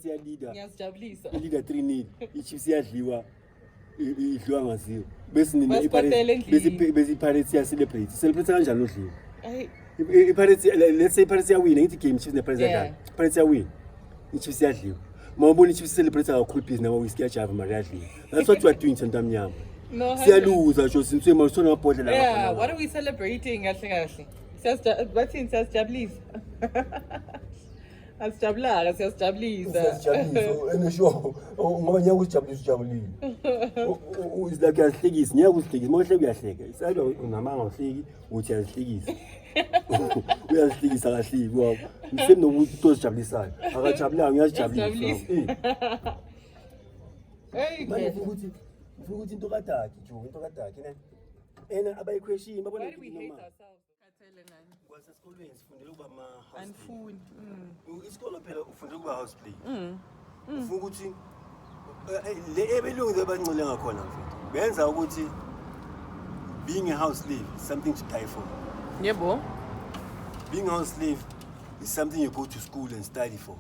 iPirates ya leader. Ngiyazijabulisa. Leader 3-0. iChiefs yadliwa idliwa ngaziyo. Bese nina iPirates ya celebrate. Celebrate kanjani udliwa? iPirates let's say iPirates ya win ngithi game Chiefs nePirates yakhe. iPirates ya win. iChiefs yadliwa. Mawubona iChiefs celebrate kakhulu business nama whiskey ajava mari yadliwa. That's what you are doing Ntamnyama. No. Siyaluza nje since masona mabhodlela lapha. Yeah, what are we celebrating kahle? Bathini siyazijabulisa. Asijabulanga siyazijabulisa. Siyazijabulisa enesho ngoba ngiya ukujabulisa ujabulile. Izilakhe yahlekisa ngiya ukuhlekisa mawuhle kuyahleka. Isalo unamanga uhleki uthi yahlekisa. Uyahlekisa kahle kwabo. Mseme nokuthi utozijabulisayo. Akajabulanga ngiyazijabulisa. Hey, manje ukuthi into kadaki into kadaki ne. Ena abayiquestion babona ukuthi noma. Kwasesikolweni sifundela ukuba house Anifuni. Isikolo phela ufundela ukuba house play. Ufuna ukuthi le ebelungu abancane ngakhona mfethu. Benza ukuthi being a house slave is something to die for. Yebo. Being a house slave is something you go to school and study for.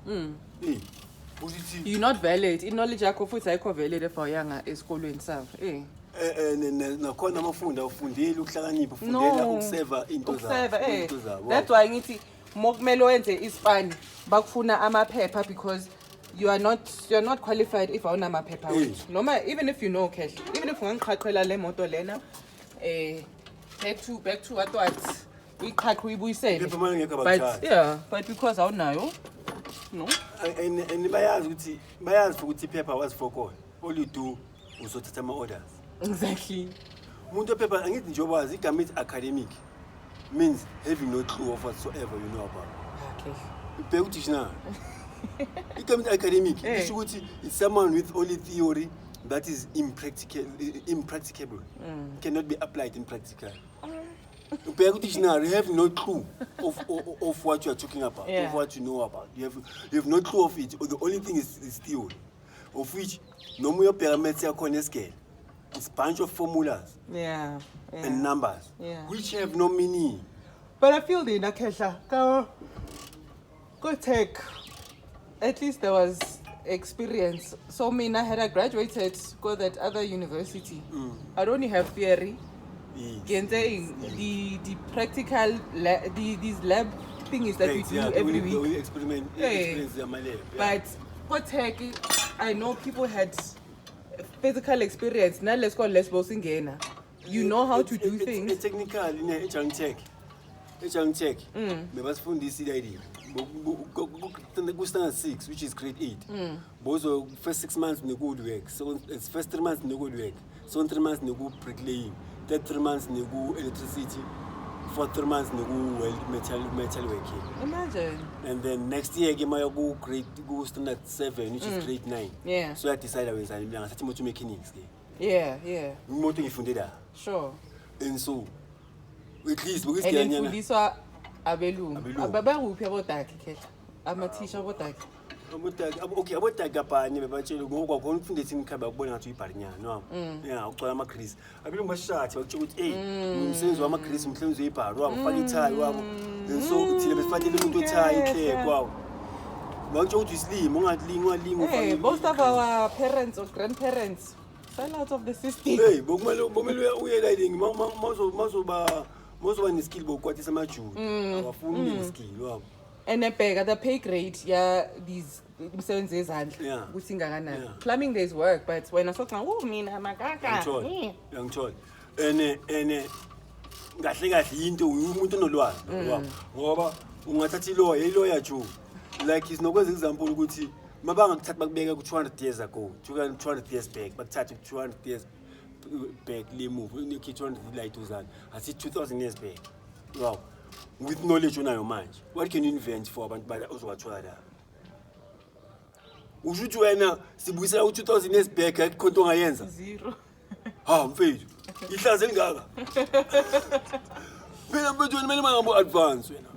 You're not valid. In knowledge yakho futhi ayikho valid for yanga esikolweni sakho. nakhona amafunda ufundile ukuhlakanipha ufundela ukuseva into zabo. That's why ngithi mokumele wenze isifani bakufuna amaphepha because you're not qualified if awuna amaphepha wethu. Noma even if you know cash, even if ungangiqhaqhela le moto lena back to what uyiqhaqha uyibuyisele. But because awunayo no. And bayazi ukuthi iphepha was for call. All you do uzothatha ama orders. Exactly. Umuntu ophepha angithi nje wazi igama ithi academic means having no clue of whatsoever you know about. Okay. Ibheka dictionary. Igama ithi academic isho ukuthi it's someone with only theory that is impracticable. Cannot be applied in practical. Ibheka dictionary have no clue of what you are talking about, of what you know about. You have no clue of it. The only thing is theory. Of which no more pyramids are corner scale. It's a bunch of formulas and numbers which have no meaning. But I feel the Nakesha go take at least there was experience. So I had graduated go that other university. I don't have theory. The practical these lab things that we do every week. We experiment But for tech, I know people had physical experience. Now let's go lesbosingena. You know how to do things. It's technical in a young tech. We must find this idea. Go standard 6, which is grade 8. Both first 6 months no good work. So it's first 3 months no good work. So 3 months no good bricklaying. Third 3 months no good electricity. 4 3 months no good metal working. Imagine. And then next year I go standard 7, which is grade 9. Yeah. So I decided I was going motor mechanics. Yeah. Motor ifundela. Sure. And so at least because and then fundiswa abelungu. Ababanguphi abodaki khetha? Amathisha abodaki. Okay, abodaki abanye bebatshela ngoba konfunde thini khaba ukubona ngathi uyibhalinyana no. Yeah, ucwala ama Chris. Abelungu bashathi bakutsho ukuthi umsebenzi wama Chris umhlenzi uyibhalo wabo ufaka ithayi wabo. And so uthile besifanele umuntu othayi iclear kwawo. Bakutsho ukuthi isilimo ungalinga ufake. Most of our parents or grandparents fell out of the system. Hey, bomele uye riding mazoba neskill bokwathisa amajuli. Abafuni neskill wabo. And the pay grade, these imsebenzi ezandla ukuthi ingakanani. Plumbing there's work, but when I talk now, mina makaka. Ngithola. Ene kahle into umuntu onolwazi ngoba ungathatha lawyer Joe. Like is nokwenza example ukuthi mabanga kuthatha bakubeka ku 200 years ago, 200 years back, bakuthatha 200 years back le move, unikhi 200 like 2000. Asi 2000 years back. Wow. With knowledge onayo manje. What can you invent for abantu bazowathola la? Ushuthi wena sibuyisela ku 2000 years back akho into ongayenza? Zero. Mfethu. Ihlaze ngaka. Phela mfethu wena manje mangabe advance wena.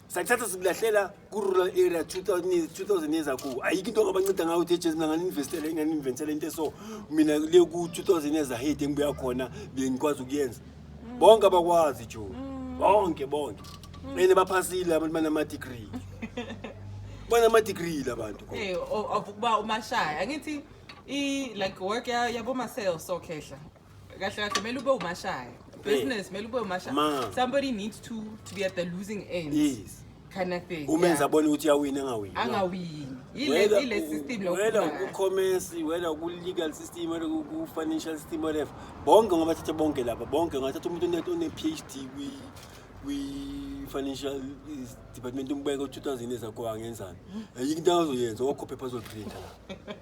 Sakuthatha sikulahlela ku rural area 2000 years ago. Ayikho into ngabanceda ngayo ukuthi eJesu ngani investele ngani inventele into so mina le ku 2000 years ahead engibuya khona bengikwazi ukuyenza. Bonke abakwazi Joe. Bonke. Ene baphasile abantu banama degree. banama-degree labantu. Ukuba umashaya angithi like work yabo ma-sales so khehla kahle kumele ube umashaya business kumele ube umashaya somebody needs to be at the losing end. Yes. Kind of thing. Umenza abone ukuthi uyawina angawini. Ile system lo. Whether ku-commerce, whether ku-legal system, whether ku-financial system, whatever. Bonke ngabathatha bonke lapha. Bonke ngathatha umuntu one-PhD kwi-financial department umbeka 2000 ezakho angenzani. Ayikho into azoyenza okhophe puzzle printer la.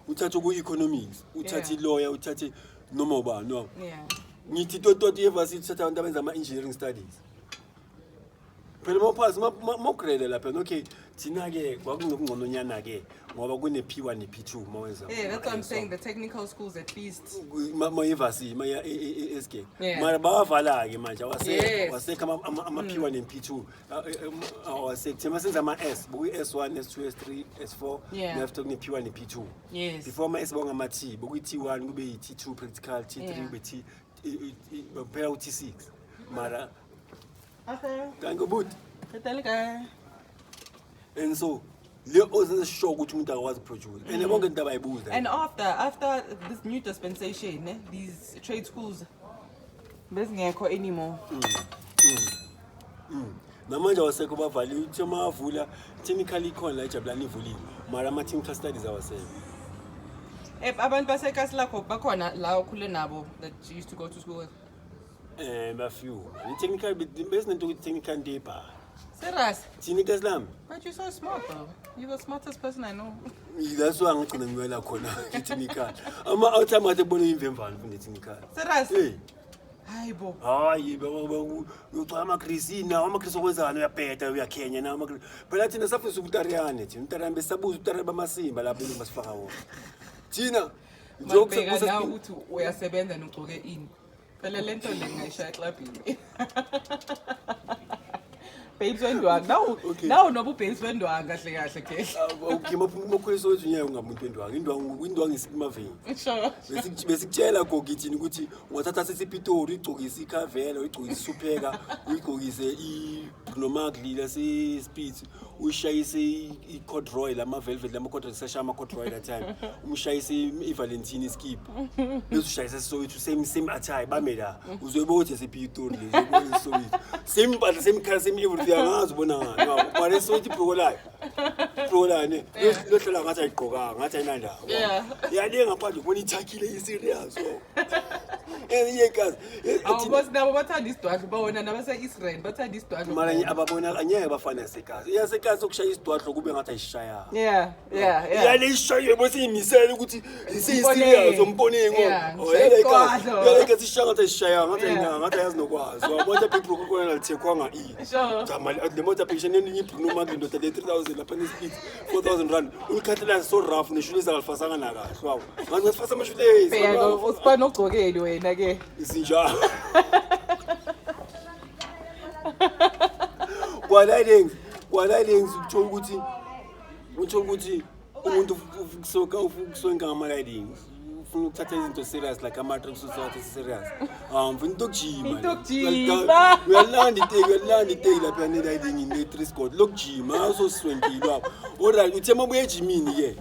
Uthathe ku-economics, uthathe i-lawyer, uthathe noma ubani no. Ngithi toto university uthatha abantu abenza ama-engineering studies. Phela mawuphasi mawugrade lapha okay thina ke kwakunokungcononyana ke ngoba kune P1 ne P2 mawenza. That's what I'm saying, the technical schools at least ma-university ma-SK mara bawavala ke manje awasekho ama P1 and P2 awasekho thina senza ama-S bokuyi S1 S2 S3 S4 left kune P1 ne P2 before ama-S bongama T bokuyi T1 kube yi T2 practical T3 kube T phela u-T6 mara okay. Thank you, but. And so, le ozen show ukuthi umuntu akwazi produce. And bonke into abayibuza. And after this new dispensation, these trade schools bezingekho anymore. Namanje wasekho bavali uthi mavula technically khona la ejabulani ivulile. Mara ama technical studies awasekho. Abantu baseKasla bakhona la ukhule nabo that you used to go to school with. A few. The technical, the best into technical paper. Serious? Technical slam. But you're so smart, though. You're the smartest person I know. That's why I'm going to go to technical. I'm out of my body in the technical. Serious? Hey. Hi, Bo. Hi, you to ama Christina, ama Chrisoza, we are better, we are Kenya now. But I think the suffering subtarian, Taran Besabu, Tarabama Simba, La Bimas Fao. Tina, jokes now to where Seben and Utoge in. Phela lento lengisha clubbing. Babes wendwanga. Now no babes wendwanga kahle kahle ke. Okay, mokweso wethu nyayo ngamuntu wendwanga. Indwanga isikimaveni. Sure. Besikutshela gogithini ukuthi ungathatha sesipitori igcokise ikhavela, igcokise isupheka, uyigcokise iGnomagli lase Spitz, uyishayise icorduroy lama velvet lama corduroy sasha ama corduroy that time. Umshayise iValentine skip. Bese ushayise sowethu same attire bamela. Uzoyibothi sepitori lezi ubone sowethu. Same but same color same everything angazibona ngani. Mara sowethu prola ne. Lo hlela ngathi ayigqokanga, ngathi ayinanda. Yale ngaphandle ubona ithakile iserious. Yekazi. Awubosi nabo bathanda isidwadlo bawona nabase-Israel bathanda isidwadlo. Mara ababona anyeke bafana yaseKasi. YaseKasi ukushaya isidwadlo kube ngathi ayishaya. Yeah. Yale ishaye bese imisela ukuthi iserious umbone ngo. Yale ikazi ishaya ngathi ayishaya ngathi ayazi nokwazi. Wabona people kokona lithekwanga Sure. Jamali le motor patient neninyi Bruno ndoda 3000 lapha neSpeed 4000 rand. Uyikhathela so rough neshule zalifasanga na kahle. Wow. Ngathi ngifasa amashule. Phela usifana ogcokeli wena ke. Isinjalo. Kwalalengi uthola ukuthi umuntu ukusonka ngama-riding ufuna ukuthatha izinto serious like ama-trips usathatha serious. Ufuna into yokujima. Uyalanda iteki lapha ne-riding ne-3 squad lokujima usoswentile lapho. Alright uthe mabuya ejimini-ke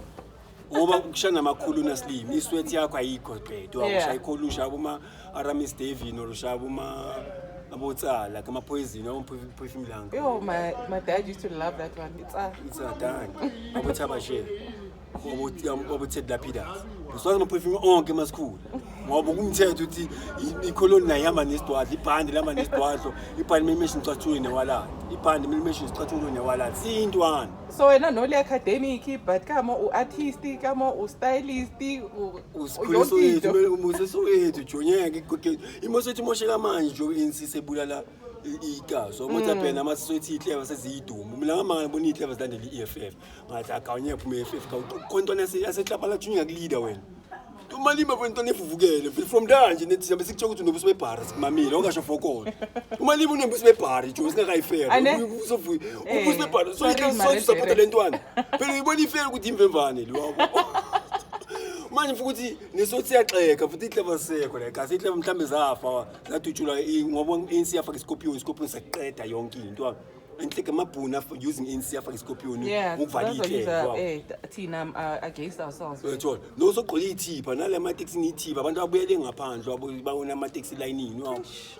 ngoba kushana amakhulu naslim isweat yakho ayikho bhedo awushaya ikhulu ushaya uma-Aramis Davin or ushaya abotsala kama poison or perfume lang. Yo, my dad used to love that one. It's a dang. Abotabashe. Aboted lapidas. Uswazi ama perfume onke emaskulu. Ngoba kumthetho ukuthi icolony na yama nesitwadlo, ibhandi lama nesitwadlo, ibhandi memeshi nicathulo newala. Ibhandi memeshi nicathulo newala. Sintwana. So wena no le academic but kama u-artist, kama u-stylist, usikhuliso yethu, umuseso wethu jonyeke imosethi moshela manje jo insisebulala igazo motha phela amasosethi iclever seziyidumo mina ngama ngibona iclever zilandela iEFF ngathi akawunye phuma eFF khontwana yasehlaphala junior leader wena umalima kwentwana evuvukele from danje nethi siyabe sikutshela ukuthi unobuso bebhara sikumamile okasho fokolo umalima unembuso bebhara jo singakayifera ubuso bebhara so ikho support lentwana phela uyibona ifela ukuthi imvemvane lo manje mfuku ukuthi nesothi siyaxeka futhi iclever sekho la kasi iclever mhlambe zafa zatutshula ngoba insi yafaka iScorpion seqeda yonke into enhleke amabhuna for using ANC afake iscorpion Yeah, ukuvala that's what ihlelo thina against ourselves. uyathola lo sogqola ithipha nale amateksi nithipha abantu abuyele ngaphandle babona amateksi lining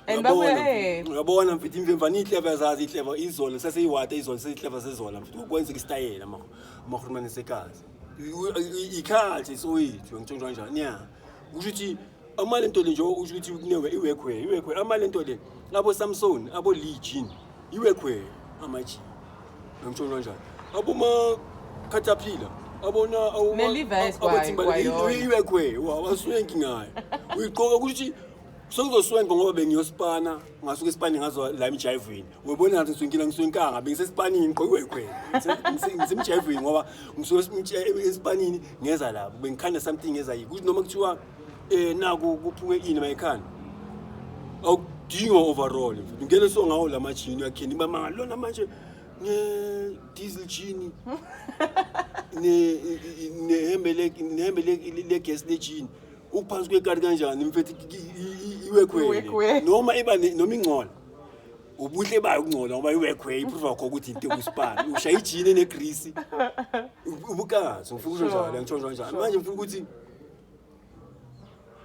And babuye, uyabona mfethu imvemvana ihleva zazi ihleva izolo seseyiwata izolo seyihleva sezola mfethu ukwenzeka istayela amahurumane sekazi ikhathi soyithu ngitsho kanjani ya kusho ukuthi amalento le nje usho ukuthi kunewe iwekwe amalento le abo Samson abo Lee Jin iwekwe amaji ngitsho kanjani abo ma Caterpillar abona ne-Levi's kwayo iwekwe wasuyenki ngayo uyiqoka ukuthi sengizoswenga ngoba bengiyospana ngasuka eSpani ngazo la emjivini uyabona ngathi ngisonkila ngisonkanga bengisespanini ngiqokwekwe ngisemjivini ngoba ngisuka eSpanini ngeza lapho bengikhanda something ezayi ukuthi noma kuthiwa naku kuphuke ini mayikhanda awudinga overall ngene so ngawo la machini yakheni bamanga lona manje ne diesel gene nehembele le gas le gene uphansi kwekati kanjani mfethu iwekwe noma iba noma ingcola ubuhle bayo ukungcola ngoba iwekwe iprove akho ukuthi into kuspan ushaya ijini negrease ubukazi ufuna njalo ngitsho njalo manje ngifuna ukuthi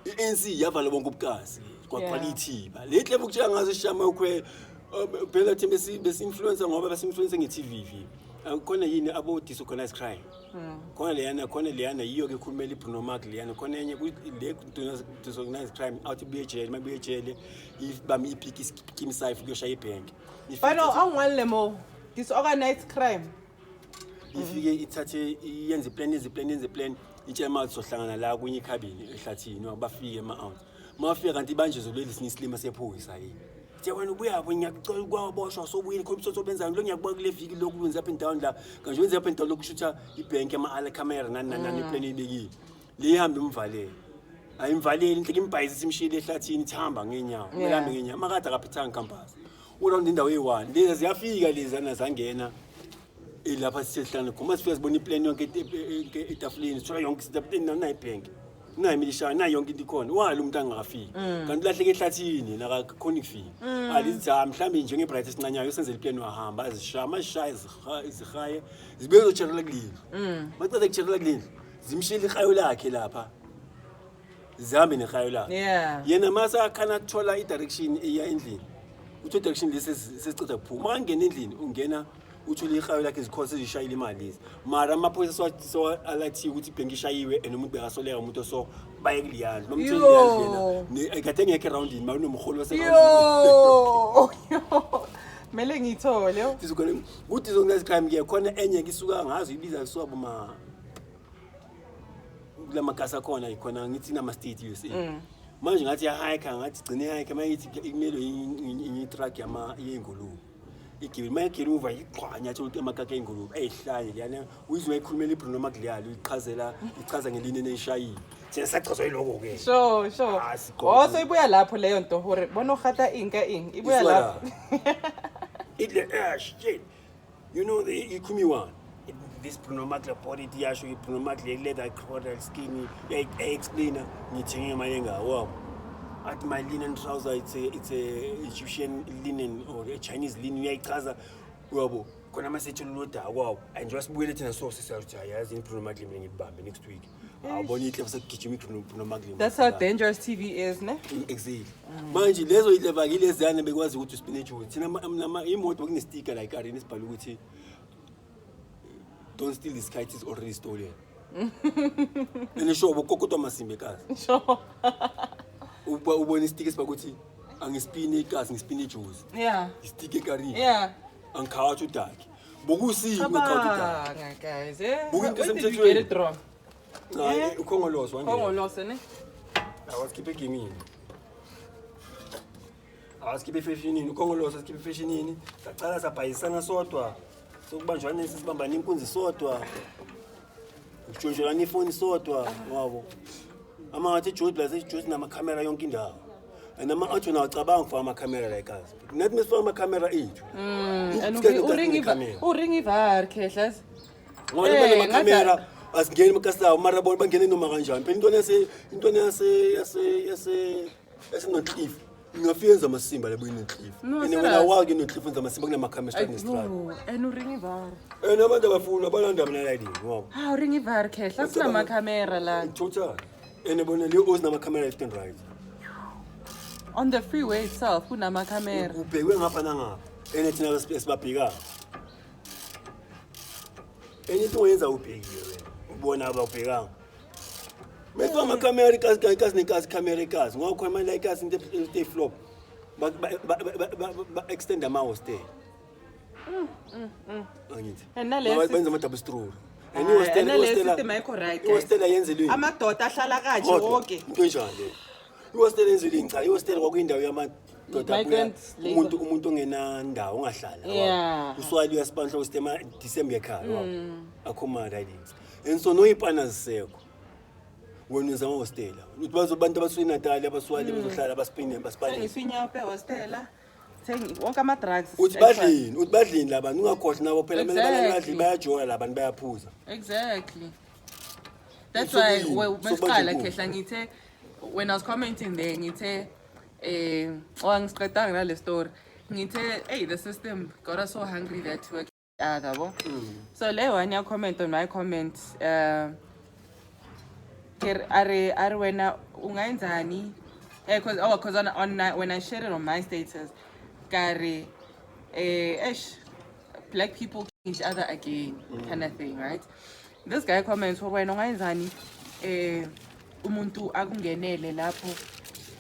iNC yavala bonke ubukazi kwa quality ba le level kuthiwa ngazo shama ukwe phela thina besi influencer ngoba basi influencer ngeTV khona yini abo disorganized crime khona leyana yiyo ke khulumela iBruno Mark leyana khona enye le disorganized crime out BHL maBHL if bami ipick Kim Saif kuyoshaya ibank bano angwale mo disorganized crime ifike ithathe yenze plan ichema sohlangana la kunye ikhabini ehlathini bafike ama-out mafika kanti banje zoleli sinisilima sephoyisa yini The wena ubuyapho ngiyacela ukwaboshwa sobuyile khomsoso benzani lo ngiyakuba kule viki lokwenza up and down la kanje wenza up and down lokushutha ibank ama camera nani plan ibekile lihambe imvalele ayimvaleli inhle imbhayisi imshile ehlathini ithamba ngenyawo uhambe ngenyawo makade akaphithanga campus uround indawo eyi1 lezi ziyafika lezana zangena lapha sihlala khoma sifika sibona iplan yonke etafuleni sithola yonke izinto nayi bank nayi milisha nayi yonke into ikhona wala umuntu angafiki kanti lahleke ehlathini nakakhona ukufika alithi mhlambe nje ngebright esincanyayo senzele iplan wahamba azishaya izihaye zibe zocherela kulini maqeda kucherela kulini zimshila ihayo lakhe lapha zihambe nehayo lakhe yena mase akhana ukuthola idirection eya endlini utho direction lesi sesiceda kuphuma mangena endlini ungena uthule ihayo lakhe izikhosi ezishayile imali lezi mara amaphoyisa so alathi ukuthi ibhenki ishayiwe enomuntu bekasoleka umuntu so baye kuliyana nomthini yena ekade ngeke around in manomholo waseround mele ngithole sizokona ukuthi zonke crime ke khona enye kisuka ngazo ibiza kuswabo ma kulama kasa khona ikhona ngithi nama state USA manje ngathi ya hike ngathi gcine hike mayithi ikumele inye truck yama yengulube igibe mayekela uva iqhwanya athi amakake engulube eyihlanye liyana uyizwe ekhulumela iBruno Mark liyalo ichaza ngeline neyishayile thina sachazwa yiloko ke sure so ibuya lapho leyo nto hore bona ugata inka ibuya lapho ile shit you know the ikumi one this Bruno Mark report it yasho iBruno Mark leather crocodile skin explainer ngithenga mayenga wow at my linen trouser it's a Egyptian linen or a Chinese linen uyayichaza yabo khona amasethu loda kwawo and just buyele thina so sisathi ayazi iBruno Mark mina ngibambe next week awubona ihle sekugijima iBruno Mark. That's how dangerous TV is ne exactly manje lezo ileva kilezana bekwazi ukuthi spinach ukuthi thina imoto kune sticker like arena isibhala ukuthi don't steal this kite is already stolen ene shobo kokotwa masimbe kazi sure ubona isticker sibakuthi angispini ikazi ngispini juice isticker ekari angikhawathi udaki bokusini ngikhawathi udaki guys bukinto semthethweni ukhongolose khongolose ne awasikhiphe gaming awasikhiphe fashionini ukhongolose asikhiphe fashionini sacala sabhayisana sodwa sokubanjwana sisibambana inkunzi sodwa ukutshontshelana ifoni sodwa wabo amathi Joe Blaze Joe nama camera yonke indawo nama atho na ucabanga for ama camera like us nathi mesifaka ama camera ethu uringi var khehlas ngoba nama camera asingeni makasawo mara bona bangene noma kanjani phela into yase not cliff Ngafika amasimba labo ineCliff. No, And serious? when I walk in eCliff amasimba kunamakhamera straight nestrada. No, and uringi var. Abantu abafuna abalanda mina like ngoba. Ah, uringi var khehla sina camera la. Total. And bona le ozinama-camera left and right. On the freeway itself kunama camera. Ubhekwe ngapha nangapha. And thina sibabheka. Enye oyenza ubhekile wena. Ubona ababhekanga. Mase ama-camera ikazi nekazi camera ikazi. Ngakho imali ikazi into flop. Ba extend ama-hostel. Angithi. And nalesi Benza ama-double stroll. And nalesi system ayikho right. ihostel ayenzelwe Amadoda ahlala kanje wonke. into enjalo. Ihostel yenzelwe cha ihostel kwakuyindawo yamadoda Migrants umuntu ongenandawo ongahlala. Yeah. Uswali uyasiphandla ustema December ekhaya. Akhomada ridings. And so no ipana zisekho. Wena uzama hostel. Uthi bazobantu abasuka eNatal abaswali bazohlala baSpanish. Ngifinya pe hostela. Thengi wonke ama drugs. Uthi badlini labantu ungakhohle nabo phela kumele badli bayajoya labantu bayaphuza. Exactly. That's So why kuyini? So masiqala manje khehla ngithe when I was commenting there ngithe wangiqedanga nale story ngithe hey the system got us so hungry that we yabo. So le one ya comment on my comment are wena ungayenzani cause on when I shared it on my status kare black people kill each other again kind of thing, right? This guy comments wena ungayenzani umuntu akungenele lapho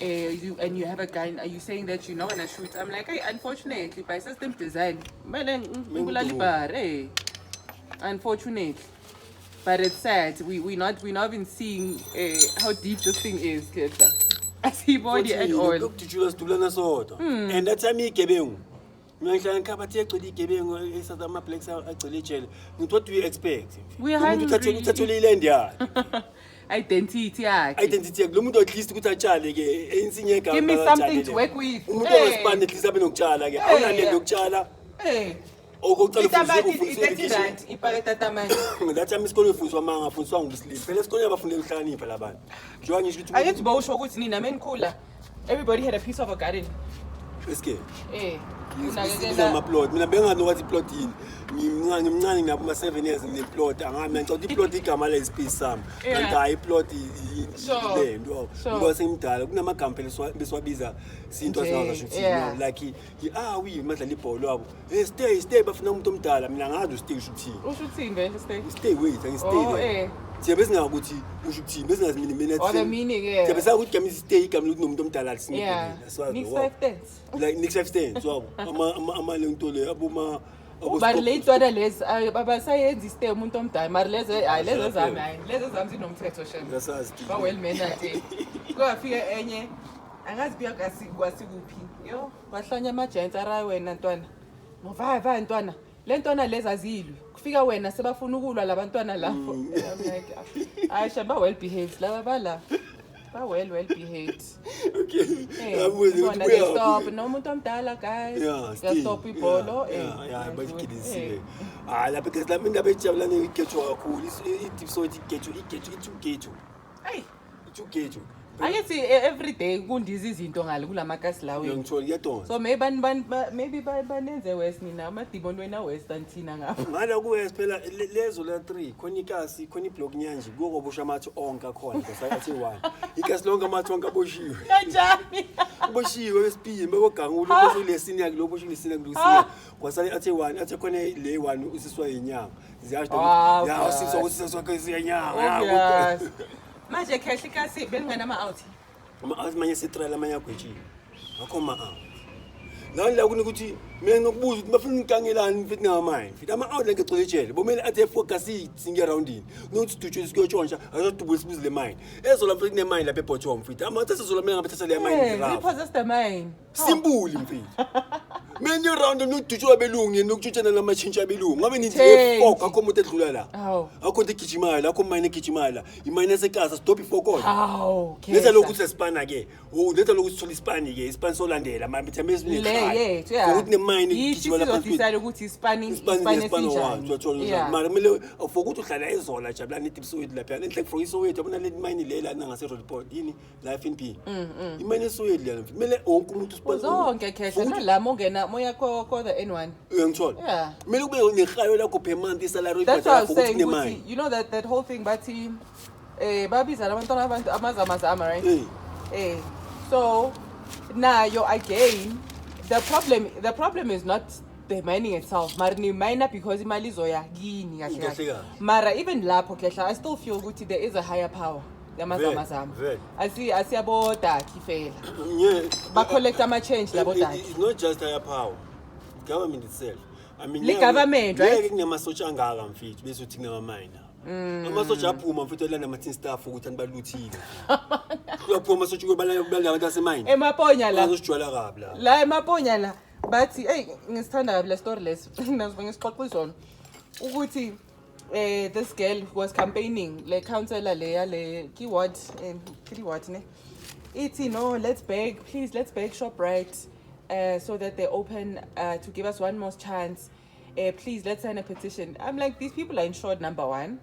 and you have a gun, are you saying that you're not gonna shoot? I'm like, hey, unfortunately by system design unfortunately, but it's sad we're not even seeing how deep this thing is, kids. I see body at all. Look to Julius Dulana Soto. And that's a me Kebeng. What do you expect? We are identity. Identity. At least give me something to work with. Hey. That's a miscall for Manga for song to sleep. Let's go never from the Shani Palaban. Join you I get to bow show what's in a main cooler. Everybody had a piece of a garden. Escape. Eh. My plot. I know what the plot in. I'm running up my 7 years in the plot. And I meant to the plot is piece some. And I plot is because in Tal, Nama company, so this was bizarre. Sintos like we must leap or stay, but no Tom Tal. I mean, I had to stay shooting. Who should see stay? Stay, wait, and stay there. C'est business Gucci, we should see business minutes. Or the meaning, yeah. C'est ça qui me stay, comme nous nous sommes talents. Yeah. Next 5 cents. Like next 5 cents. So, ama lentole, abuma. But later the less, Baba say this stay umuntu omdala, mara leze leze zami zinomthetho shame. That's us. Ba well man ate. Kwafika enye angazi biya kwasikuphi. Yo, bahlanya amagents ara wena ntwana. Nova ntwana. Le ntwana leza zilwe. Kufika wena sebafuna ukulwa labantwana lapho. I'm like, Aisha ba well behaved laba bala. Ba well behaved. Okay. Stop. No umuntu omdala guys. Yeah, stop ibholo. Yeah, but kidisi. La because la mina bejabula ngikhetho kakhulu. It so it get Hey. It Ayithi every day kundiza izinto ngale kulamakasi lawo. Ngiyangithola ngiyadonsa. So maybe banenze west nina amadibon wena western thina ngapha. Ngala kuwest phela lezo la 3 khona ikasi khona iblock nyanji kokobusha amathi onke akhona sayathi 1. Ikasi lonke amathi onke aboshiwe. Kanjani? Boshiwe wesiphi bekoganga ulokho lesini yakhe lobosho lesini yakulusini. Kwasale athi 1 athi khona le 1 usiswa inyanga. Ziyasho ya usiswa usiswa kwezinyanga. Manje khehle ikasi belingana ama-out. Ama-out manje sitrala manje agwetshile. Akho ma-out. La kunokuthi mina ngokubuza ukuthi bafuna inkangelani mfethu ngamanje. Mfethu ama-out la ngegcwele ejele. Bomele athi focus singe aroundini. Nokuthi dutshe sikuyotshontsha azodubula sibuze le mine. Ezola mfethu ne mine lapha ebottom mfethu. Ama-out asezola mina ngabe thatha le mine. Repossess the mine. Simple mfethu. Many round no to job belong, no to na machincha belong. Ngabe nithi e4 akho umuntu edlula la. Akho into gijimala, akho mine gijimala. Imine sekasa stop before call. Letha lokuthi sipana ke. Letha lokuthi thola ispani ke, ispan solandela manje thembe sibini ekhaya. Ukuthi nemine gijimala phakathi. Decide ukuthi ispani sinjani. Mara kumele ukuthi uhlala ezola jabula nithi Soweto lapha. Enhle for iSoweto yabona le mine lela ngase report yini life in P. Imine Soweto la kumele wonke umuntu uspan. Zonke khehla nalamo ngena moya ko the N1. Yeah. Kumele kube nehayo lakho per month isalary that's what I was saying. You know that whole thing bathi babiza labantwana abantu amazama right? So now you again the problem is not the mining itself. Marni miner because imali zoya gini kahle. Mara even lapho khehla I still feel ukuthi there is a higher power. Asiyabo Daki fela. Yeah. Ba collect ama change labo Daki. It's not just higher power. Government itself. I mean the government right? Ngeke kunamasotsha angaka mfethu bese uthi kunamaminer. Amasotsha aphuma mfethu lana amathini staff ukuthi anibaluthile. Kuyaphuma amasotsha kubala abantu asemine. Emaponya la. Bazojwala kabi la. La emaponya la. Bathi hey ngisithanda kabi le story lesi. Nazo ngisixoxa izona. Ukuthi this girl was campaigning le councillor le keyword ne iti no let's beg ShopRite so that they open to give us one more chance, please let's sign a petition. I'm like, these people are insured, number one,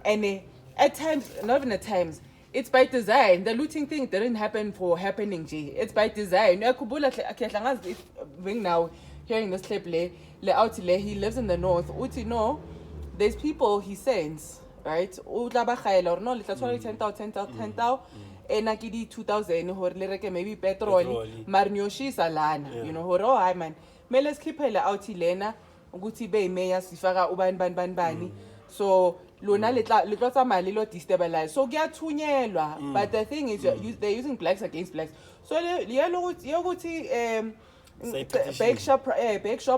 and at times, not even at times, it's by design. The looting thing didn't happen for happening, G. It's by design. Now hearing this clip he lives in the north. Uti no, there's people he sends, right? Or no, let's try 10,000 and I give 2,000 or maybe petrol marnyoshi salana, you know, oh hi man. Let's keep her out Hilena, Guti Bay Maya Sifaga Uban Bani. So Luna little destabilized. So get tunyela. But the thing is they're using blacks against blacks. So yellow bake shop,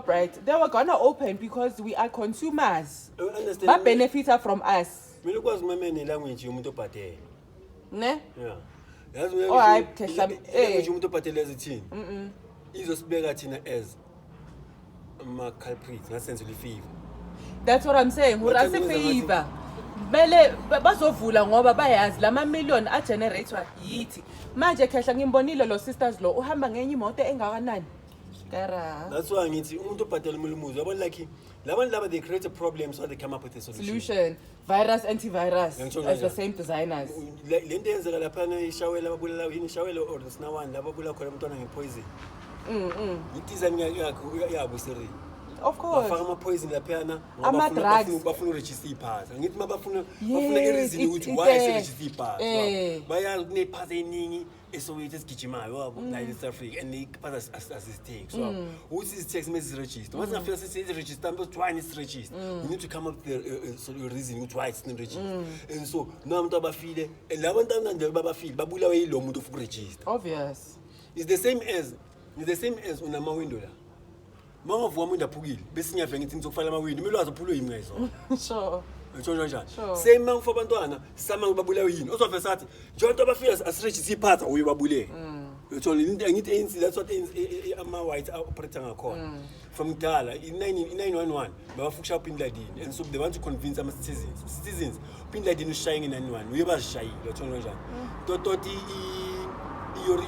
right? They were gonna open because we are consumers. But benefit from us. Language ne? Yeah. Oh, I tell them. Umuntu ophathele ezithini. Izosibeka thina as ama culprits ngasenzela ifever. That's what I'm saying. Urase fever. Mele bazovula ngoba bayazi lama million a generatewa yithi. Manje khehla ngimbonile lo sisters lo uhamba ngenye imoto engakanani. That's why ngithi umuntu ophathele umuzi yabona like labantu laba they create a problem so they come up with a solution. Virus, antivirus, as the same designers. Lento yenzeka lapha ishawela babulala yini ishawela or sinawan laba babula khona umntwana ngepoison. Design yakho yabo seri. Of course. Bafaka ama poison lapha na bafuna register ipass. Ngithi mabafuna ireason ukuthi why register ipass. Baya kune pass eningi eSoweto esigijimayo wabo la South Africa and ipass assisting. So who is text message register? Once after say register but why is register? You need to come up with the reason why it's not register. And so now abantu abafile labantu nje babafile babulawe yilo muntu of register. Obvious. It's the same as unama window la. Mangavuma umuntu aphukile bese ngiyave ngithi ngizofala ama window kumele wazophulwe yimnqezo. Sure. Same mangu abantwana sama ngibabulawe yini uzove sathi njengoba abafika asiregister iphatha uyibabule uthola ngithi ANC that's what ama white operator ngakhona from Dala in 911 babafukusha uPin Laden and so they want to convince ama citizens uPin Laden ushaying in 911 uyebashayile uthola kanjani toti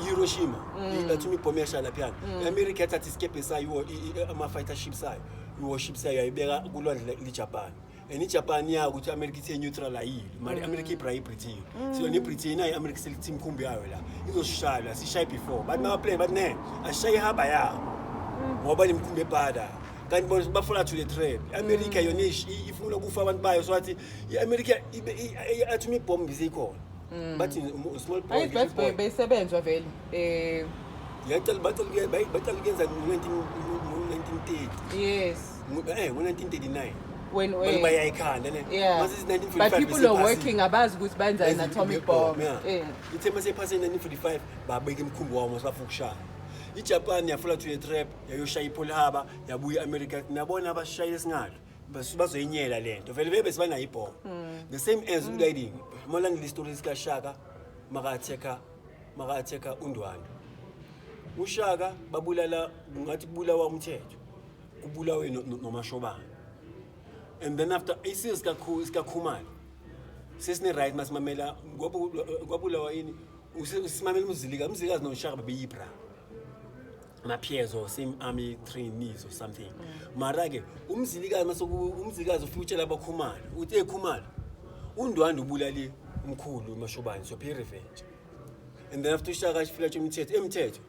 Hiroshima ilathuma ibhomu yashala phana America thatha iskepe sayo ama fighter ships sayo warships sayo ayibeka kulwandle leJapan. And in Japan, yeah, which America is neutral, America is Britain. So, in Britain, America is team Kumbiawela. It was shy, as shy before. But now playing, but now, I shy Habaya. Mobile Kumbe Pada. Can Buffalo to the trade. America, your niche, if you look for one buy, so America, to me, bomb is equal. But in small point, by 7 of it. Battle against 1930. Yes. 1939. When yeah. But people are working about good bands and atomic bomb. It's a massive passing 1945, but begging Kumbo was a fuksha. In Japan, you follow to a trap, you shy Pearl Harbor, you buy America, Nabona was shy as not. But Subazo in Yella land, of Elvebes van Ipo. The same as Udiding, Molang Listoriska Shaka, Marateka, Undwan. uShaka babulala ngathi kubulawa umthetho kubulawe noMashobane and then after isizwe sikaKhumalo sesine right masimamela kwabulawa yini usimamela umzilikazi noShaka babeyibra Mapiers or same army trainees or something mara ke umzilikazi ufika utshela abaKhumalo uthi Khumalo uNdwandwe ubulali umkhulu uMashobane so pay revenge and then after uShaka fila umthetho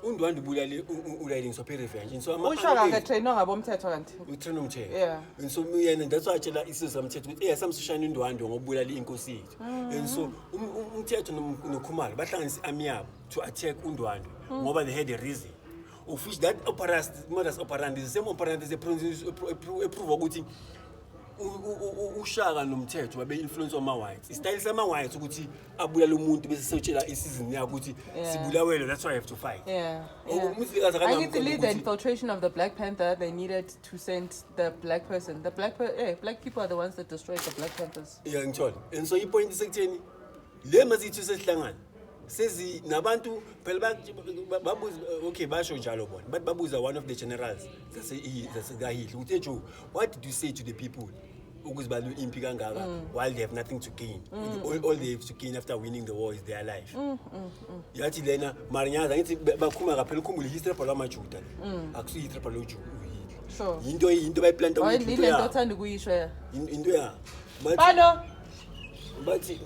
uNdwandwe ubulali ulayini so pay revenge and so uShaka akatrainwa ngabomthetho kanti utrain umthetho yeah and so yena that's why atshela isizwe umthetho ukuthi samsushana uNdwandwe ngobulali inkosi yethu and so umthetho noKhumalo bahlanganisa army yabo to attack uNdwandwe ngoba they had a reason of which that modus operandi the same operandi is approve ukuthi uShaka nomthetho babe influence oma whites style sama whites ukuthi abulala umuntu bese sewutshela isizini yakho ukuthi sibulawelo that's why I have to fight I need to lead the infiltration of the Black Panther. They needed to send the black person. The black people are the ones that destroyed the Black Panthers. Yeah, ngithola. And so ipoint isekutheni le mazithu sesihlangana sezi nabantu phela babuza okay basho njalo bona but babuza one of the generals zasegahile uthi Joe what did you say to the people ukuzibalu impi kangaka while they have nothing to gain all they have to gain after winning the war is their life yathi lena marinyaza ngithi bakhuma kaphela ukhumbula history phela amajuda akusi history phela uJuda sure into bayiplanta ukuthi into othanda ukuyisho into ya bano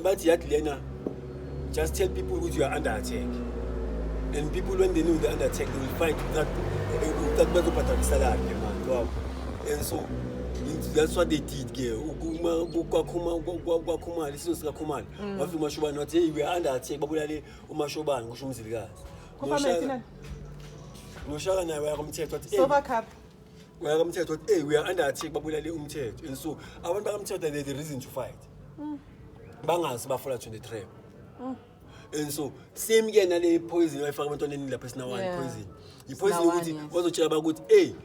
bathi yathi lena just tell people that you are under attack. And people, when they know they're under attack, they will fight with that salary, man. Wow. And so that's what they did. This is Kumalo. After Mashobane, what we are under attack. Babulale Mashobane, kusho umzilikazi. No Shaka na we are umthetho. Silver Cup. We are umthetho. We are under attack. Babulale umthetho. And so I want umthetho that they the reason to fight. Bangas bafula to the trap. And so same again nale poison wayifaka abantwaneni lapha sina one poison ipoison ukuthi bazotshela bakuthi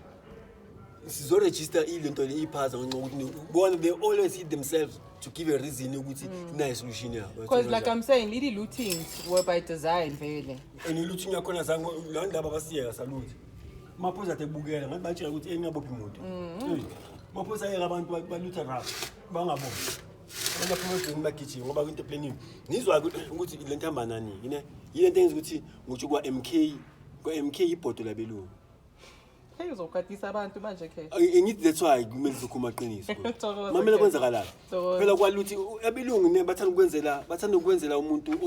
sizoregister ilento le iphaza ngokuthi bona they always hit themselves to give a reason ukuthi ina solution yabo because like I'm saying lady lootings were by design vele and looting yakhona zango la ndaba basiyeka saluthi maphoza atebukela ngathi batshela ukuthi engabophi umuntu maphoza ayeka abantu balutha rap bangabophi When promotion bagijima ngoba into planning ngizwa ukuthi le ntamba nani yini into enza ukuthi ngithi kwa MK ibhodo labelungu hey uzokatisa abantu manje ke ngithi that's why kumele sikhuluma qiniso mamela kwenzakala phela kwaluthi abelungu bathanda ukwenzela umuntu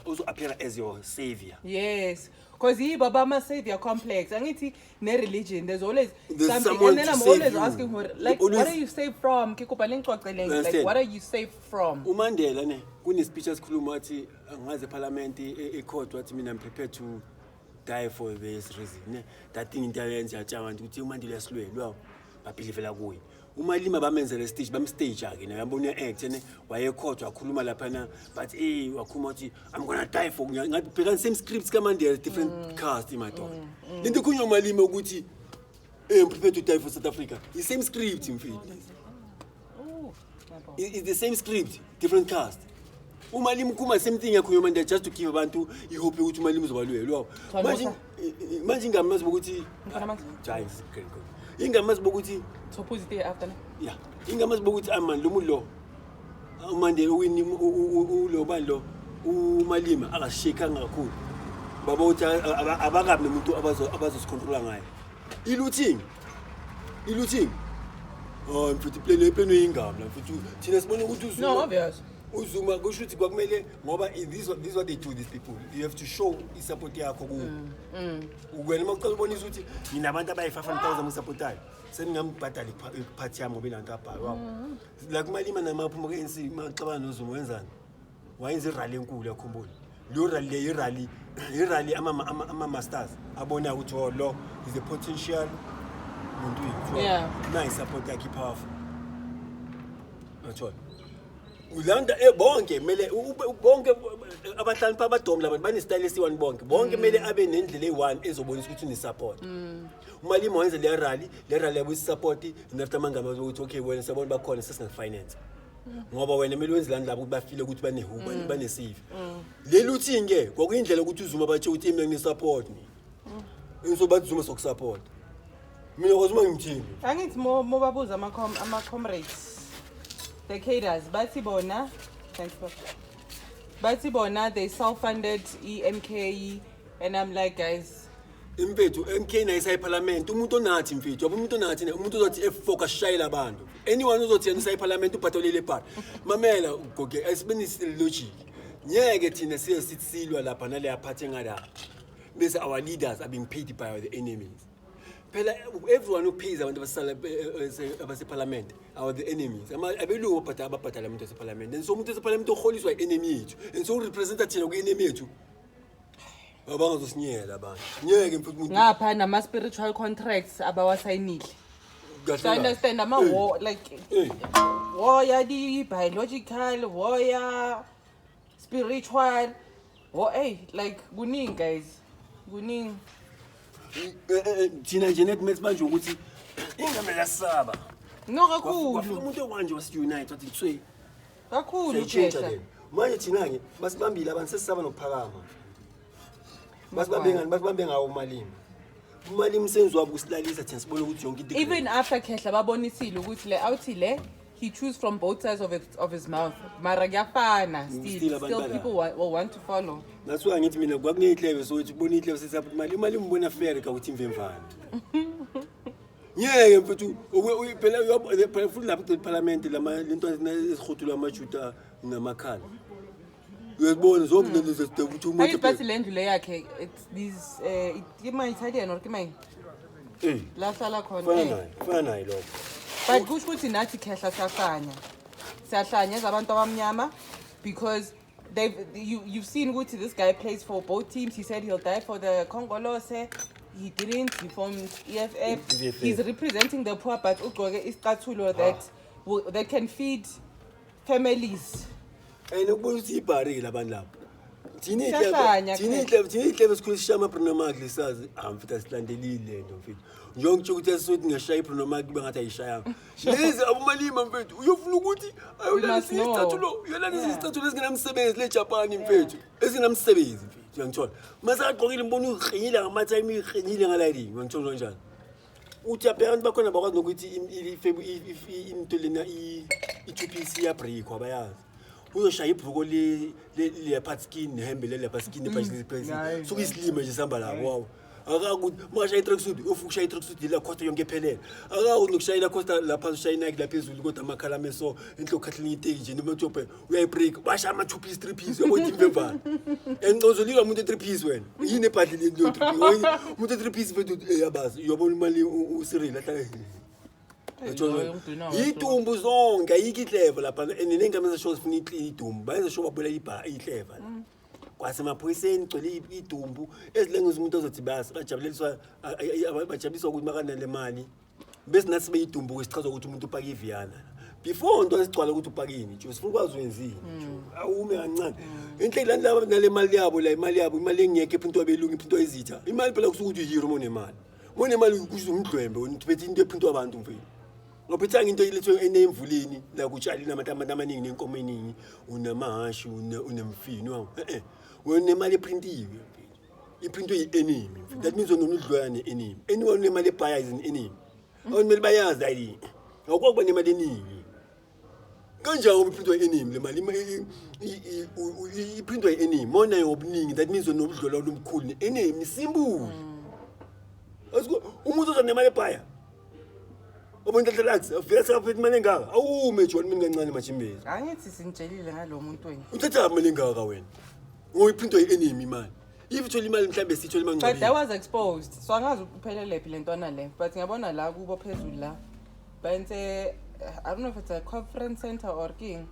ozo appear as your savior yes because baba ama savior complex angithi ne religion there's always something and then I'm always asking her like what are you saved from kikuba lengxoxelenge like what are you saved from uMandela ne kune speech esikhuluma wathi ngaze parliament ecourt wathi mina I'm prepared to die for this reason ne that thing into yenza yatshawa ukuthi uMandela yasilwelwa babhilivela kuye uMalima bamenzele stage bamstage ake na yabona act ne wayekhotha wakhuluma lapha na but wakhuluma uthi I'm going to die for ngathi phela same scripts kaMandela different cast imadoda into kunywa uMalima ukuthi I'm prepared to die for South Africa the same script mfethu it's the same script different cast uMalima kuma same thing yakho uMandela just to give abantu ihope ukuthi uMalima uzobalwelwa manje ngamazi ukuthi giants ingamazi bokuthi opposite after yeah ingamazi bokuthi amani lo muntu lo uMandela uwini lo bani lo uMalima akashekanga kakhulu baba uthi abakabi nomuntu abazosicontrola ngayo ilooting mfuthi plane ingaba la mfuthi thina sibona ukuthi uzuma no obvious uzuma kusho ukuthi kwakumele ngoba this what they do these people you have to show isupport yakho ku ukwena mawucela ubonisa ukuthi nginabantu abayi500,000 ngisupportayo seningambhadala iphathi yami ngoba ilanto abhayi wabo la kuMalima namaphuma ke-ANC maxabana noZuma wenzani wayenza irally enkulu yakhumbula lo rally irally ama masters abona ukuthi lo is a potential muntu na isupport yakhe powerful nathola ulanda bonke mele bonke abahlali babadomi labantu banestyle esiwani bonke mele abe nendlela eyi1 ezobonisa ukuthi une support uMalima wenza le rally yabo support after mangama ukuthi okay wena sabona bakhona sesingafinance ngoba wena mele wenze lana labo ukuthi bafile ukuthi banehuba banesave le looting ke kwakuyindlela ukuthi uZuma batshe ukuthi mina ngine support so bathi Zuma sokusupport mina kwazuma ngimthini angithi mo babuza ama comrades the cadres bathi bona thanks for bathi bona they self-funded MK and I'm like guys imfethu MK na isayiparlament umuntu onathi mfethu yabo umuntu onathi umuntu ozothi efocus shayela abantu anyone ozothi yena isayiparlament ubhatholele part mamela goge asibonise logic nyeke thina siyositsilwa lapha nale yaphathe ngala bese our leaders are being paid by the enemies phela everyone who pays abantu abasala abase parliament are the enemies abelungu ababhatala umuntu wase parliament and so umuntu wase parliament oholiswa enemy yethu and so representative thina ku enemy yethu abangazosinyela abantu nyeke mfuthu umuntu ngapha nama spiritual contracts abawasayinile so understand ama war like war ya di biological war ya spiritual war like kuningi guys kuningi thina nje net manje ukuthi ingame yasaba no kakhulu umuntu okwanje wasi unite wathi thwe kakhulu phela manje thina ke basibambile abantu sesisaba nokuphakama basibambe ngawo umalimi senziwa ukusilalisa thina sibone ukuthi yonke into even after Khehla babonisile ukuthi le awuthi le he choose from both sides of his mouth mara kuyafana still people will want to follow that's why ngithi mina kwakuneyidlebe so ukuthi kubona idlebe sesapha imali umbona fair ka ukuthi imvemvana ngeke mfethu phela futhi lapha eParliament lento ezihutula amajuta namakhala uyabona zonke lento zesithe ukuthi umuntu ayibathi lendlu le yakhe it's these ima Italian or kimai la sala khona fana nayo lokho but kusho ukuthi nathi Khehla siyahlanya abantu abamnyama because you've seen ukuthi this guy plays for both teams. He said he'll die for the Congolese. He didn't. He formed EFF. He's representing the poor, but ugoge isicathulo that can feed families. And ukuthi ibhari labantu lapho. Thina idlebe sikhulisa ama-Bruno Magli sazi mfethu asilandelile lento mfethu. Njengokuthi ukuthi asisothi ngashaya i-Bruno Magli bengathi ayishayanga. Lezi abumalima mfethu uyofuna ukuthi ayolalisa isicathulo, uyolalisa isicathulo esingenamsebenzi leJapan mfethu. Esingenamsebenzi mfethu uyangithola. Mase agqokile imbona uqhinyile ngamatime iqhinyile ngalayini ngangithola kanjani. Uthi abantu bakhona bakwazi nokuthi into lena i2PC ya break wabayazi. Uyoshaya ibhuko le leopard skin nehembe le leopard skin ebhayisi phezulu suku isilima nje sihamba lapho wawo akakuthi mashaya i-tracksuit uyofuka ushaya i-tracksuit la costa yonke ephelele akakuthi nokushayela costa lapha ushaya Nike la phezulu kodwa amakhala meso inhlo khathlinye iteki nje noma uthope uyayibreak basha ama 2 piece 3 piece yabo ithi imvemvana enqozolika umuntu 3 piece wena yini ebhadli le 3 piece umuntu 3 piece bethu yabazi uyabona imali uSiril lahla itumbu zonke ayikho ihleva lapha nengameza shows funa idumbu bayenza show babola ihleva kwasemaphoyiseni gcwele idumbu ezilengiza umuntu ozothi bajabuleliswa bajabuliswa ukuthi makana le mali bese nathi sibe idumbu kwesichaza ukuthi umuntu upaka iViana before into esicwala ukuthi upakini nje sifuna ukwazi wenzini awume kancane inhle laba nale mali yabo la imali engiyeke into abelungu into ezitha imali phela kusukuthi uhero monemali kusho umdlwembe uniphethe into ephintwa abantu mfethu ngophethanga into ilethwe enemvuleni la kutshali namathambo amaningi nenkomo eningi unamahashi unemfino wena nemali eprintiwe iprintwe yi-enemy that means wena unudlwane enemy anyone nemali ebuyer is an enemy awumele bayazi ayini awukwakuba nemali eningi kanjani iprintwe yi-enemy le mali iprintwe yi-enemy mona yobuningi that means wena unudlwana olumkhulu ne-enemy simple umuntu ozonemali ebuyer Ubuntu relax afika saphethe imali engaka awume John mina kancane machimbezi angithi sinitshelile ngalo muntu wena uthatha imali engaka wena ngoyiphintwa yi-enemy imali if uthola imali mhlambe sithola imali but that was exposed so angazi uphelele phi lentwana le but ngiyabona la kubo phezulu la benze I don't know if it's a conference center or king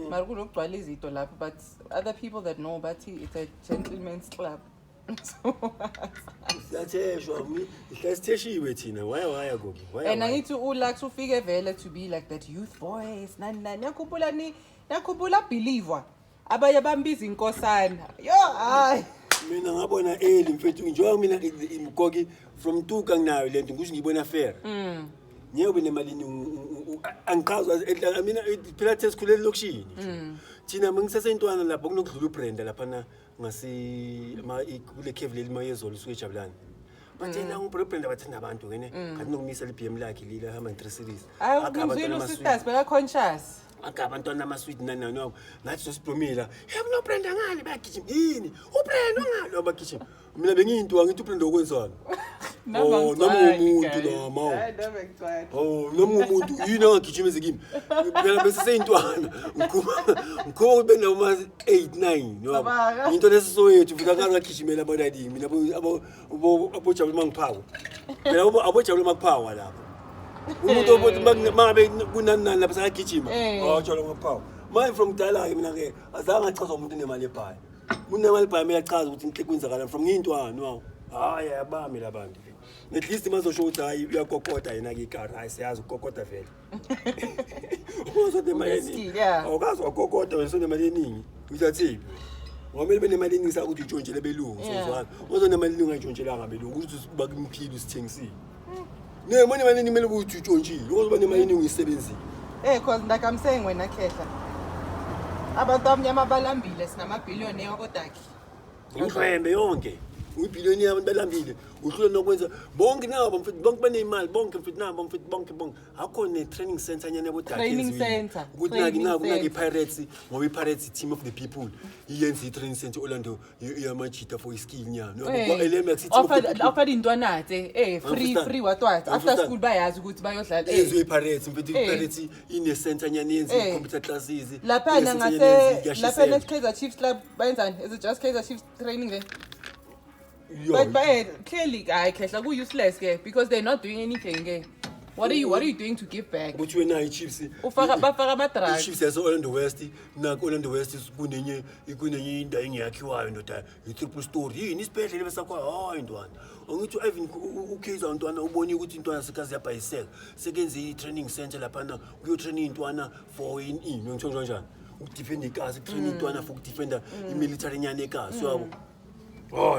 mara kulokugcwala izinto lapho but other people that know but it's a gentleman's club Siyashwa mi ihlasitheshiwe thina waya gogo and angithi ulax ufike vele to be like that youth boys nani yakhumbula believer abaye bambiza inkosana yo hayi mina ngabona mfethu njengoba mina imgogi from Tuka nginayo lento ngisho ngibona fair ngiyobe nemalini angiqhaza mina phela tesikhulele lokishini thina mengisesentwana lapho kunokudlula uBrenda lapha ngasi kule cave leli mayezolo suke ejabulani bathina ubrand abathanda abantu ngene kanti nokumisa libm lakhe lila hamba 3 series ngimzwile usisters beka conscious akabantwana amasweet nanani wabo ngathi sosiphumila yebo no Brenda ngale bayagijima yini uBrenda ngalo abagijima mina bengiyinto angithi uBrenda okwenzana noma umuntu noma noma umuntu yini angagijimeze kimi phela bese seyintwana ngikho bena uma 8 9 yabo into lesizowethu futhi akangagijimela abadadi mina abo jabule mangiphako phela abo jabule makuphawa lapho umuntu obothi mangabe kunani lapha sakagijima jalo ngaphawa manje from dala ke mina ke azange achazwa umuntu nemali ebhayi unemali ebhayi uyachaza ukuthi inhle kwenzakala from ngintwana wawo hayi abami labantu at least mazosho ukuthi hayi uyakokota yena ke car hayi siyazi ukokota vele uzonemali awukazi wakokota wena sonemali eningi uthathiphi ngomele benemali eningi sakuthi utshontshele belungu sozwana uzonemali eningi ayitshontshela belungu ukuthi bakumphile usithengisile nemali imali nimele ukuthi utshontshile uzoba nemali eningi uyisebenzile cause ndakamseng wena khehla abantu abamnyama balambile sinamabhiliyoni kodaki ngihlembe yonke uyibhiliyoni yabantu balambile uhlule nokwenza bonke nabo mfethu bonke banemali bonke mfethu nabo mfethu bonke akho ne training center nyane bodaki training center ukuthi naki Pirates ngoba iPirates team of the people iyenza training center Orlando yamachita for skill nyana ngoba LMX team offer intwana free what after school bayazi ukuthi bayodlala ezwe iPirates mfethu iPirates ine center nyane yenza computer classes lapha ngase Kaizer Chiefs club bayenzani is it just Kaizer Chiefs training there? But clearly, I can't useless because they're not doing anything. What are you doing to give back? But you know, Chiefs. Chiefs as Orlando West. Na Orlando West is kunenye dying yakiwa ndota. Triple story. In especially besakwa indwana. Ongithi Ivan ukhiza ntwana uboni ukuthi intwana sikazi yapha iseka. Sekenze training center lapha na kuyo training intwana for in ngitsho njani. Ukudefend ikazi training intwana for ukudefenda imilitary nyane ekazi yabo.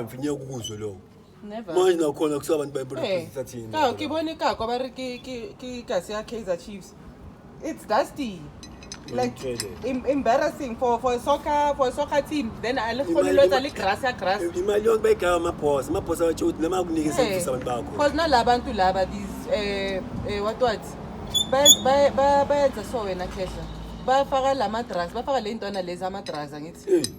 Mfinya ukuzwe lo. Never. Manje nakhona kusabantu bayiprofesa thina. Ka ukibona ka kwa bari ki kasi ya Kaizer Chiefs. It's dusty. Like embarrassing for a soccer team. Then I look for the grass. Imali yonke bayigaba amaboss abatsho ukuthi noma kunikeza imfisa abantu bakho. Because nalabantu laba these what bayenza so wena khehla. Bafaka la matras, bafaka le ntwana lezi amatras angithi.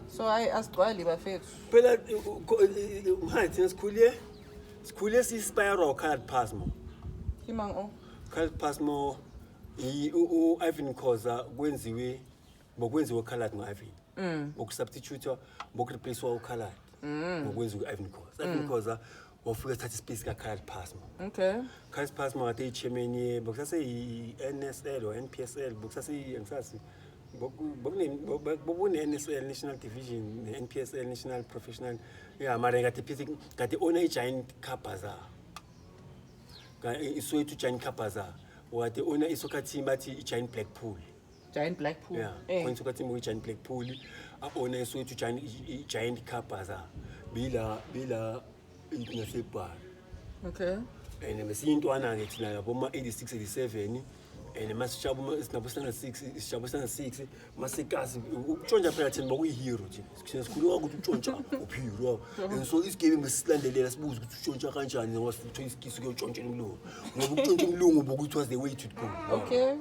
So I asked Wali bafethu. Phela mhathi sikhule si-spiral card Pasmo. Kimang o. Card Pasmo Ivan Khoza kwenziwe colored ngo-Ivan. Bokusubstitute bokureplace ucolored. Ngokwenziwe Ivan Khoza. Ivan Khoza wafika thatha ispace ka-colored Pasmo. Okay. Colored Pasmo kade i-chairman bokusase i-NSL or NPSL bokusase ngisazi bobune NSL National Division NPSL National Professional mara kati ona i-Giant Kapaza iSoweto Giant Kapaza wati ona isoccer team bathi i-Giant Blackpool kwenza team i-Giant Blackpool ona iSoweto Giant Kapaza bila inasebhara okay and mesiyintwana ke thina yabo ma 86 87 and masishabo sinabosana 6 sishabo 6 masikazi utshontsha phela thina bokuyihero thina sikhuluma ukuthi utshontsha uphiro and so isigebe ngisilandelela sibuza ukuthi utshontsha kanjani ngosifutho isikisi kuyotshontsha umlungu ngoba utshontsha umlungu bokuthi was the way to go okay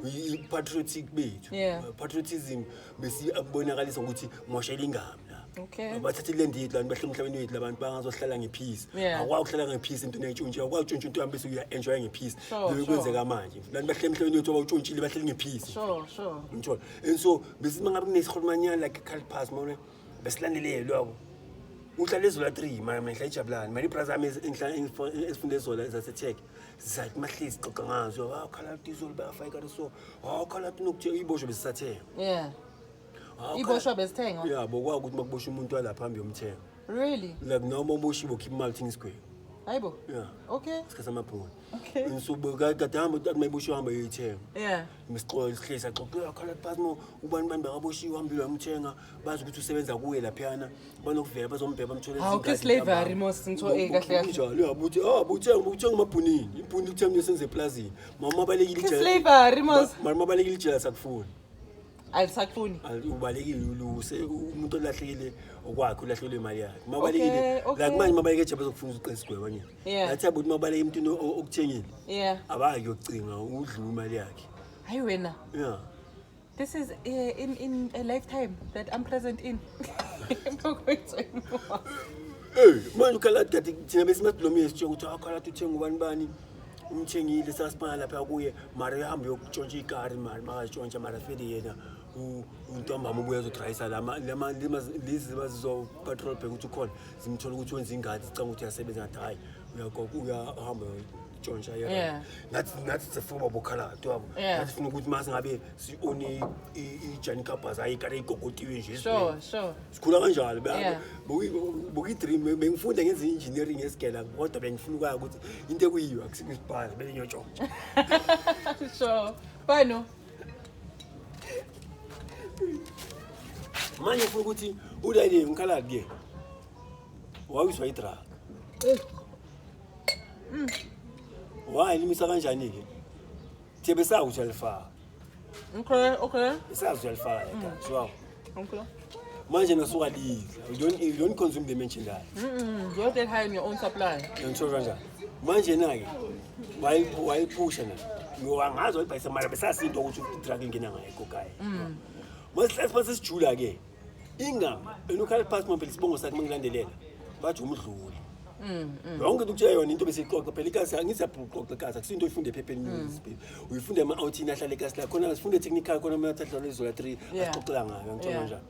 patriotic bethu patriotism besiyabonakalisa ukuthi moshela ingami okay bathathe lendi yethu abantu bahle emhlabeni wethu labantu bangazohlala ngepeace akwakuhlala ngepeace into nayitshontsha akwatshontsha into yambe suya enjoy ngepeace lokwenzeka manje abantu bahle emhlabeni wethu abawutshontshile bahle ngepeace sure ngithola and so besimanga kunesikhulumanyana like Card Pass manje besilandelele lwabo uhlala ezola 3 manje mehla ijabulani mali brother ami esifunde ezola ezaseTech sizathi mahlisi xoxa ngazo khala izolo bayafayika so khala nokuthi ibosho besisathenga iboshwa bezithenga bokwakuthi makubosha umuntu wala phambi yomthenga really like noma uboshiwe keep Martin Square hayibo okay sikhathi amabhoni okay insuku kade hamba mayiboshiwe hamba yithenga misixola isihlisa xoxa khala phasmo ubani bakaboshiwe hambile wamthenga bazi ukuthi usebenza kuye laphana banokuvela bazombheba bamthole okay slavery most ngitho kahle njalo yabuthi buthenga mabhunini ibhuni lithenga senze eplazini mama balekile slavery most mama balekile ijela sakufuna Alisakufuni. Ubalekile uluse umuntu olahlekile okwakhe ulahlele imali yakhe. Mabalekile la manje mabaleke eJapan uzokufuna uqesa isigwebo manje. Ngathi abuthi mabaleke umuntu okuthengile. Abake yokucinga udlula imali yakhe. Hayi wena. Yeah. This is in a lifetime that I'm present in. Manje ukhala dade thina besimadlomi esitsho ukuthi akhala uthenga ubani bani umthengile sasibanga lapha kuye mara uyahamba yokutshontsha igari mali makatshontsha mara fede yena untombama ubuya uzodrayisa lezi bazizo patrol bank ukuthi ukhona zimthola ukuthi wenza ingadi sicanga ukuthi uyasebenza ngathi hayi uyahamba tshontsha yena nathi sefuma bokhala twabo nathi funa ukuthi mase ngabe sione ijani kapaza ayikare igogotiwe nje sure sikhula kanjalo boki dream bengifunda ngenza engineering esigela kodwa bengifuna ukwazi ukuthi into ekuyiyo akusikisibhala benyotshontsha sure bano manje ufuna ukuthi ulayini ngikhala ke wawiswa idrug wayilimisa kanjani ke thibe sakuthi alifaka okay isazi uyalifaka ekhaya so okay manje nasuka lidla you don't consume the merchandise you get high in your own supply ngitsho kanjani manje nake wayiphusha na ngiwangazo ibhayisa mara besasinto ukuthi idrug ingena ngayo ekhaya masihlasi pasisijula ke ingama local passport phela sibongo sakhe mangilandelela bathi umdluli yonke into kutshiya yona into besixoxa phela ikasi angisabhuqoqa ikasi akusinto uyifunde ephepheni news uyifunde ama-outing ahlale ikasi la khona sifunde technical khona amathathlalo izola 3 axoxela ngayo ngithola njalo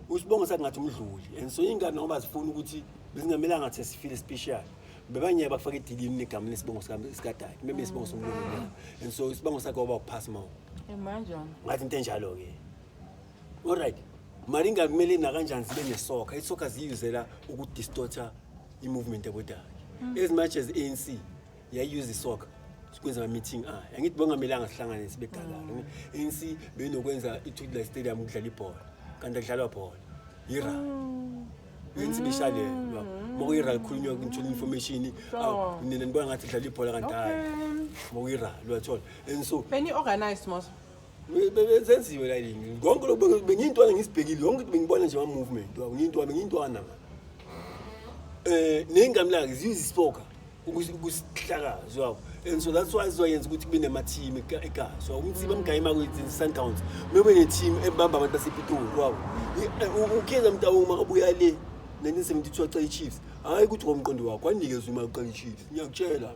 usibongo sakhe ngathi umdluli and so ingane ngoba zifuna ukuthi besingamelanga ngathi sifile special bebanye bakufaka edilini negama lesibongo sikadaki maybe isibongo somlungu and so isibongo sakhe waba ukuphasa mawo manje ngathi into enjalo ke alright maringa kumele na kanjani zibe nesoka isoka ziyuzela ukudistorta i-movement yabodaki as much as ANC yayiuse isoka sikwenza ama-meeting angithi bongamelanga sihlangane sibe galala ANC benokwenza i-Tutla Stadium ukudlala ibhola kanti akudlalwa bhola ira ANC bishale mokuyira khulunywa ngithola information nina nibona ngathi kudlala ibhola kanti hayi mokuyira lwathola and so beni organized most bezenziwe la yini konke lokho bengintwana ngisibhekile yonke bengibona nje ama movement ngintwana nengamlaka ziyuza ispoka ukusihlakaza wabo and so that's why sizoyenza ukuthi kube nema team ekhaya so umtsiba mgayima kwethi Sundowns maybe ne team ebamba abantu basePitoli wabo ukhenza mntawo makabuya le 1972 acela iChiefs hayi ukuthi ngomqondo wakho wanikezwe imali uqala iChiefs ngiyakutshela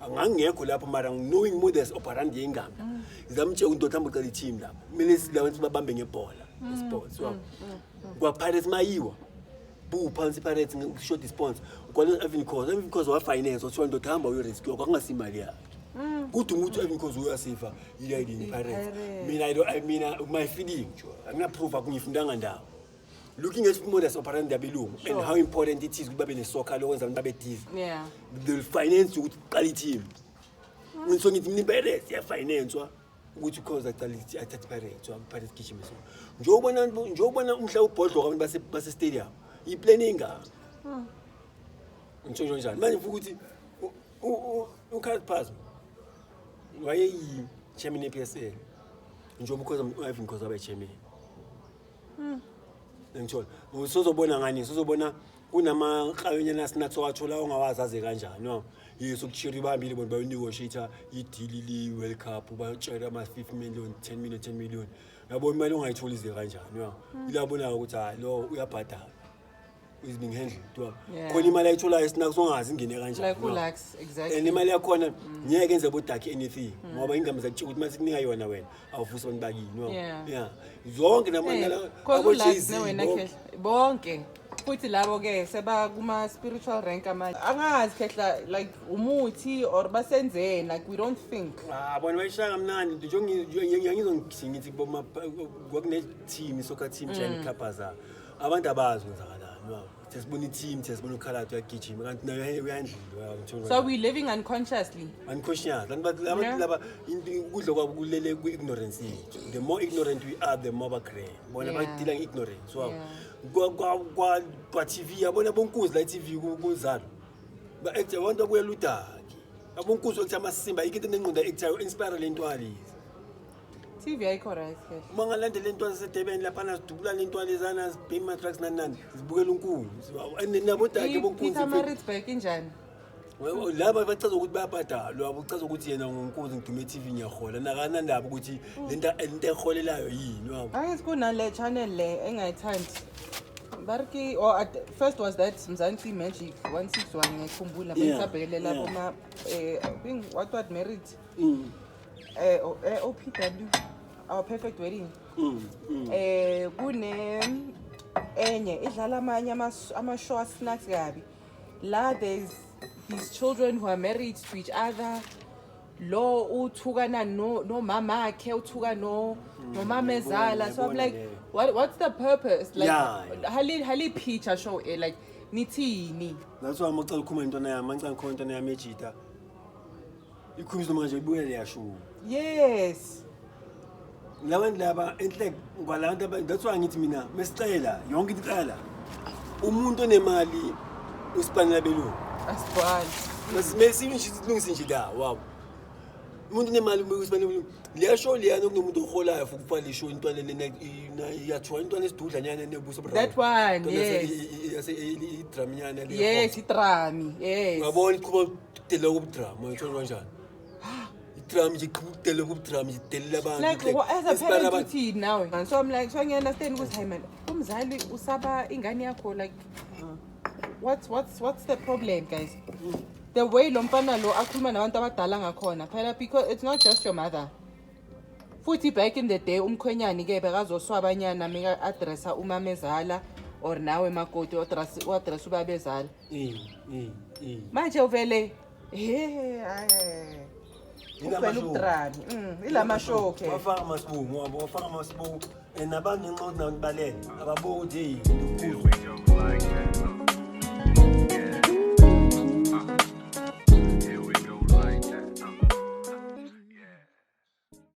angangekho lapho mara knowing models operandi yengamba izamtshela ukuthi ohamba uqala i-team lapho kumele silabantu babambe ngebhola sports wabo kwa Pirates mayiwa phansi Pirates ngishort sponsor kwalo Evan Khoza wa finance wathiwa ndoda hamba uyorescue kwakungasimali yakhe kuthi umuntu Evan Khoza uyasifa ilidini Pirates mina my feeling angina proof akungifundanga ndawo looking at models operandi yabelungu and how important it is ukuthi babe nesoccer lokwenza abantu babe busy the finance ukuthi qala i-team ngiso ngithi mina Pirates ya finance ukuthi Khoza aqala athathe Pirates gijima so njengobona umhla ubhodlo kwabantu base stadium i-planning ngitsho njalo manje mfuku ukuthi uKhalid Phazima wayeyi-chairman ye-PSL njengoba ukhoza Ivan Khoza abayi-chairman ngithola usozobona ngani usozobona kunamakrayonyana sinathwathola ongawazazi kanjani no yiso kuchiri bambile bona bayonegotiate i-deal li-World Cup bayotshela ama-5 million 10 million yabo imali ongayitholi ize kanjani no ilabona ukuthi hayi lo uyabhadala is being handled to khona imali ayitholayo sinako songazi ingene kanjani like relax exactly and imali yakhona ngeke enze bodaki anything ngoba ingamba zakutshela ukuthi mase kunika yona wena awufuthi abantu bakini zonke namandla abo Jay-Z bonke futhi labo ke seba kuma spiritual rank amanje angazi khehla like umuthi or basenzeni like we don't think bona bayishaka mnandi ngizongithi boma kwakune team soccer team Giant Kapaza abantu abazi ngizakala sesibona i-team sesibona uKhalid uyagijima kanti nayo uyandliwa so we living unconsciously laba ukudla kwabo kulele ku-ignorance yethu the more ignorant we are the more bagre bona badila nge-ignorance kwa-TV yabona bonkuzi la i-TV kuzalo ba-actor abantu abuyela udaki abonkuzi okuthi amasimba ikho into nengqondo actor inspire le nto alezi TV ayikho right kahle. Uma ngalandela intwana zaseDurban laphana sidubula lentwana lezana zibhema trucks nani zibukela unkulu nabo take bonkunzi Peter Maritzburg injani? laba bachaza ukuthi bayabhadalwa wabo uchaza ukuthi yena ngonkunzi ngidume TV ngiyahola nakanandaba ukuthi lento eholelayo yini wabo Angithi kunale channel le engayithandi. Barki or first was that Mzansi Magic 161 ngikhumbula besabhekelela kuma what married OPW our perfect wedding. Kune enye idlala amanye ama show snacks kabi. La there's these children who are married to each other. Lo uthukana no mama akhe uthuka no mama ezala. So I'm like what's the purpose? Like hali picture show like nithini. That's why ngicela ukukhuluma intwana yami ngicela ngikhona intwana yami ejita. Ikhuluma manje ibuye le yasho. Yes. Labantu laba enhle kwalabantu that's why ngithi mina mesicela yonke iqala umuntu onemali usipanela belu asibhali masimesiwe nje nje la wow umuntu onemali usipanela belu le show le yana kunomuntu oholayo futhi kufa le show intwana lena iyathwa intwana esidudla nyana nebuso bra that one yes i-drum nyana le yes i-drum yes ngabona iqhuba tele ku-drum ngitsho kanjani drum ngikudele ku-drum ngidela abantu like as a parent uthi now so I'm like so ngiunderstand ukuthi hey man umzali usaba ingane yakho like what's the problem guys the way lo mfana lo akhuluma nabantu abadala ngakhona phela because it's not just your mother futhi back in the day umkhwenyani ke bekazoswabanyana meka addressa umama ezala or nawe makoti address ubabezala manje uvele ilama show ke wafaka amasibungu wafaka amasibungu nabantu ngenxa ukuthi nabantu balele ababonga ukuthi hey